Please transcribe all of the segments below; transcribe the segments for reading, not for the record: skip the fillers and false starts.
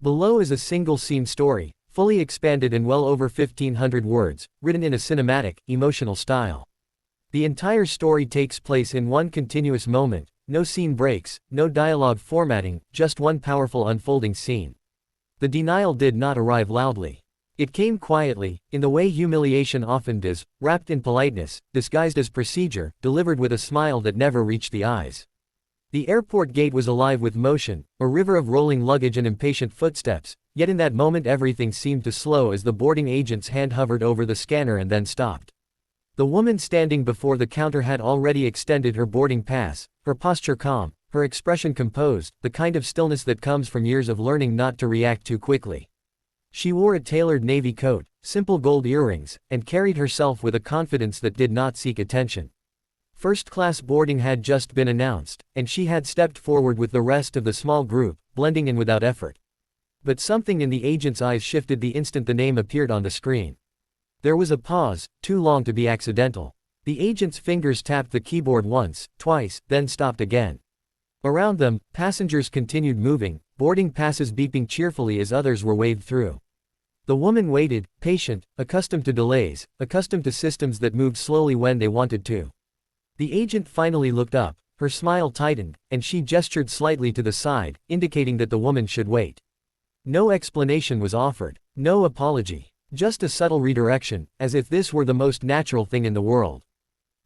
Below is a single-scene story, fully expanded in well over 1,500 words, written in a cinematic, emotional style. The entire story takes place in one continuous moment, no scene breaks, no dialogue formatting, just one powerful unfolding scene. The denial did not arrive loudly. It came quietly, in the way humiliation often does, wrapped in politeness, disguised as procedure, delivered with a smile that never reached the eyes. The airport gate was alive with motion, a river of rolling luggage and impatient footsteps, yet in that moment everything seemed to slow as the boarding agent's hand hovered over the scanner and then stopped. The woman standing before the counter had already extended her boarding pass, her posture calm, her expression composed, the kind of stillness that comes from years of learning not to react too quickly. She wore a tailored navy coat, simple gold earrings, and carried herself with a confidence that did not seek attention. First-class boarding had just been announced, and she had stepped forward with the rest of the small group, blending in without effort. But something in the agent's eyes shifted the instant the name appeared on the screen. There was a pause, too long to be accidental. The agent's fingers tapped the keyboard once, twice, then stopped again. Around them, passengers continued moving, boarding passes beeping cheerfully as others were waved through. The woman waited, patient, accustomed to delays, accustomed to systems that moved slowly when they wanted to. The agent finally looked up, her smile tightened, and she gestured slightly to the side, indicating that the woman should wait. No explanation was offered, no apology, just a subtle redirection, as if this were the most natural thing in the world.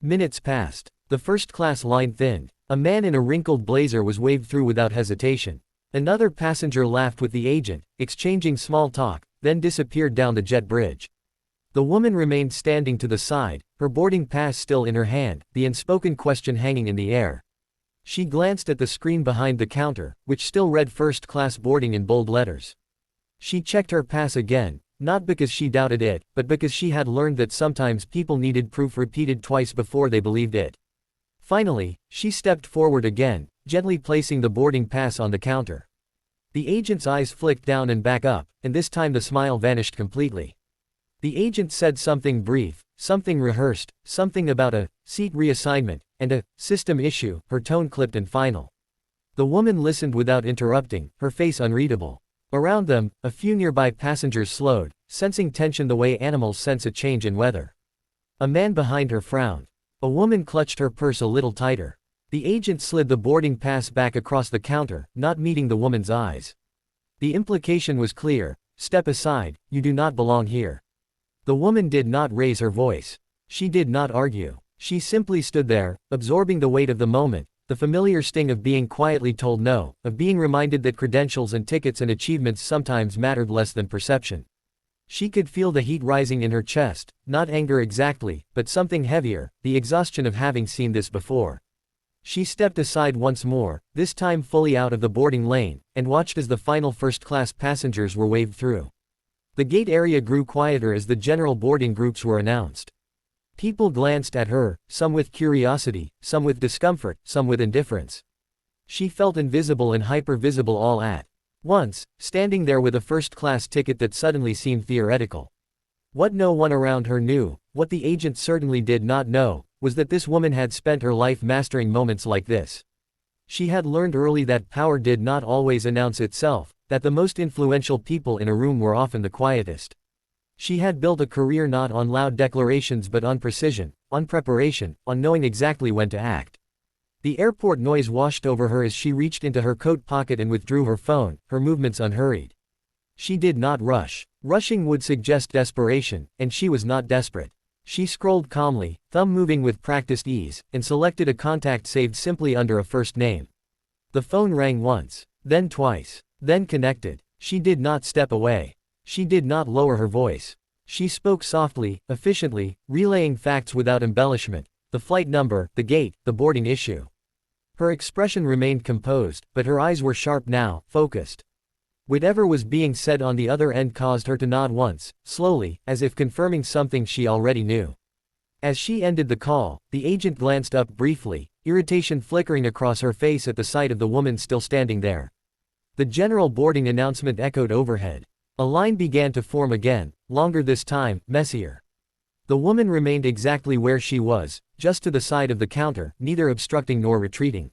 Minutes passed. The first-class line thinned. A man in a wrinkled blazer was waved through without hesitation. Another passenger laughed with the agent, exchanging small talk, then disappeared down the jet bridge. The woman remained standing to the side, her boarding pass still in her hand, the unspoken question hanging in the air. She glanced at the screen behind the counter, which still read first-class boarding in bold letters. She checked her pass again, not because she doubted it, but because she had learned that sometimes people needed proof repeated twice before they believed it. Finally, she stepped forward again, gently placing the boarding pass on the counter. The agent's eyes flicked down and back up, and this time the smile vanished completely. The agent said something brief, something rehearsed, something about a seat reassignment, and a system issue, her tone clipped and final. The woman listened without interrupting, her face unreadable. Around them, a few nearby passengers slowed, sensing tension the way animals sense a change in weather. A man behind her frowned. A woman clutched her purse a little tighter. The agent slid the boarding pass back across the counter, not meeting the woman's eyes. The implication was clear: step aside, you do not belong here. The woman did not raise her voice. She did not argue. She simply stood there, absorbing the weight of the moment, the familiar sting of being quietly told no, of being reminded that credentials and tickets and achievements sometimes mattered less than perception. She could feel the heat rising in her chest, not anger exactly, but something heavier, the exhaustion of having seen this before. She stepped aside once more, this time fully out of the boarding lane, and watched as the final first-class passengers were waved through. The gate area grew quieter as the general boarding groups were announced. People glanced at her, some with curiosity, some with discomfort, some with indifference. She felt invisible and hyper-visible all at once, standing there with a first-class ticket that suddenly seemed theoretical. What no one around her knew, what the agent certainly did not know, was that this woman had spent her life mastering moments like this. She had learned early that power did not always announce itself, that the most influential people in a room were often the quietest. She had built a career not on loud declarations but on precision, on preparation, on knowing exactly when to act. The airport noise washed over her as she reached into her coat pocket and withdrew her phone, her movements unhurried. She did not rush. Rushing would suggest desperation, and she was not desperate. She scrolled calmly, thumb moving with practiced ease, and selected a contact saved simply under a first name. The phone rang once, then twice, then connected. She did not step away. She did not lower her voice. She spoke softly, efficiently, relaying facts without embellishment: the flight number, the gate, the boarding issue. Her expression remained composed, but her eyes were sharp now, focused. Whatever was being said on the other end caused her to nod once, slowly, as if confirming something she already knew. As she ended the call, the agent glanced up briefly, irritation flickering across her face at the sight of the woman still standing there. The general boarding announcement echoed overhead. A line began to form again, longer this time, messier. The woman remained exactly where she was, just to the side of the counter, neither obstructing nor retreating.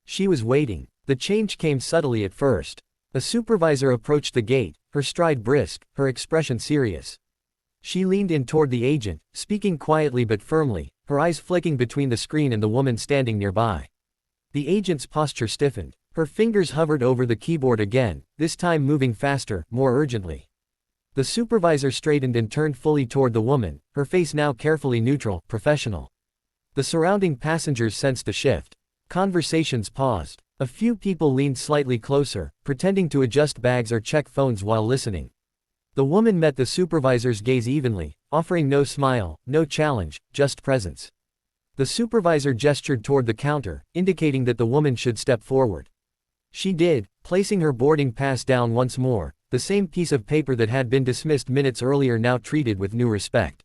She was waiting. The change came subtly at first. A supervisor approached the gate, her stride brisk, her expression serious. She leaned in toward the agent, speaking quietly but firmly, her eyes flicking between the screen and the woman standing nearby. The agent's posture stiffened. Her fingers hovered over the keyboard again, this time moving faster, more urgently. The supervisor straightened and turned fully toward the woman, her face now carefully neutral, professional. The surrounding passengers sensed a shift. Conversations paused. A few people leaned slightly closer, pretending to adjust bags or check phones while listening. The woman met the supervisor's gaze evenly, offering no smile, no challenge, just presence. The supervisor gestured toward the counter, indicating that the woman should step forward. She did, placing her boarding pass down once more, the same piece of paper that had been dismissed minutes earlier now treated with new respect.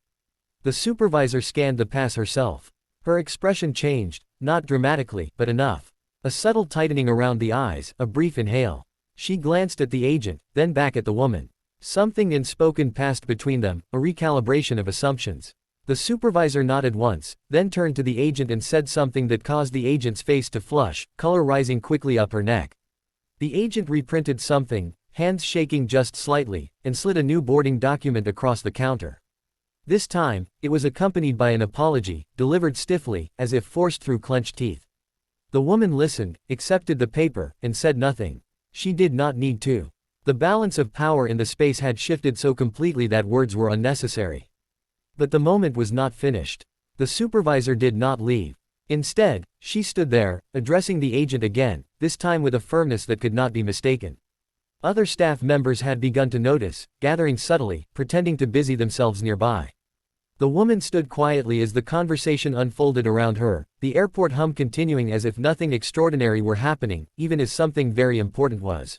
The supervisor scanned the pass herself. Her expression changed, not dramatically, but enough. A subtle tightening around the eyes, a brief inhale. She glanced at the agent, then back at the woman. Something unspoken passed between them, a recalibration of assumptions. The supervisor nodded once, then turned to the agent and said something that caused the agent's face to flush, color rising quickly up her neck. The agent reprinted something, hands shaking just slightly, and slid a new boarding document across the counter. This time, it was accompanied by an apology, delivered stiffly, as if forced through clenched teeth. The woman listened, accepted the paper, and said nothing. She did not need to. The balance of power in the space had shifted so completely that words were unnecessary. But the moment was not finished. The supervisor did not leave. Instead, she stood there, addressing the agent again, this time with a firmness that could not be mistaken. Other staff members had begun to notice, gathering subtly, pretending to busy themselves nearby. The woman stood quietly as the conversation unfolded around her, the airport hum continuing as if nothing extraordinary were happening, even as something very important was.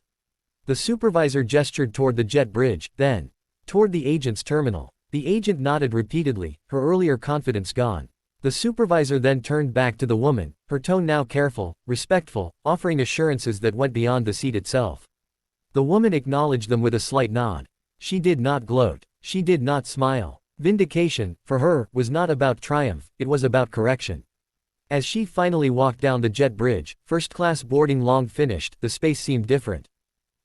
The supervisor gestured toward the jet bridge, then toward the agent's terminal. The agent nodded repeatedly, her earlier confidence gone. The supervisor then turned back to the woman, her tone now careful, respectful, offering assurances that went beyond the seat itself. The woman acknowledged them with a slight nod. She did not gloat. She did not smile. Vindication, for her, was not about triumph, it was about correction. As she finally walked down the jet bridge, first-class boarding long finished, the space seemed different.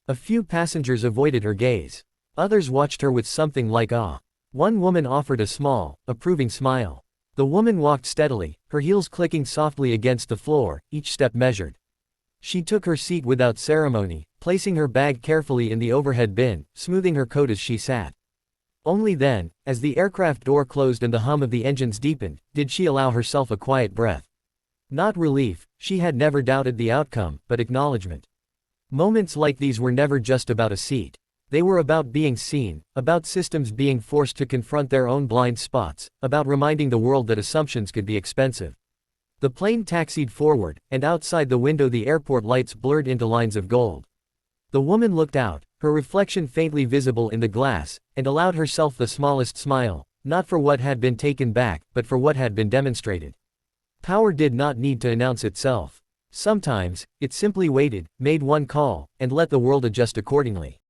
A few passengers avoided her gaze. Others watched her with something like awe. One woman offered a small, approving smile. The woman walked steadily, her heels clicking softly against the floor, each step measured. She took her seat without ceremony, placing her bag carefully in the overhead bin, smoothing her coat as she sat. Only then, as the aircraft door closed and the hum of the engines deepened, did she allow herself a quiet breath. Not relief, she had never doubted the outcome, but acknowledgement. Moments like these were never just about a seat. They were about being seen, about systems being forced to confront their own blind spots, about reminding the world that assumptions could be expensive. The plane taxied forward, and outside the window the airport lights blurred into lines of gold. The woman looked out, her reflection faintly visible in the glass, and allowed herself the smallest smile, not for what had been taken back, but for what had been demonstrated. Power did not need to announce itself. Sometimes, it simply waited, made one call, and let the world adjust accordingly.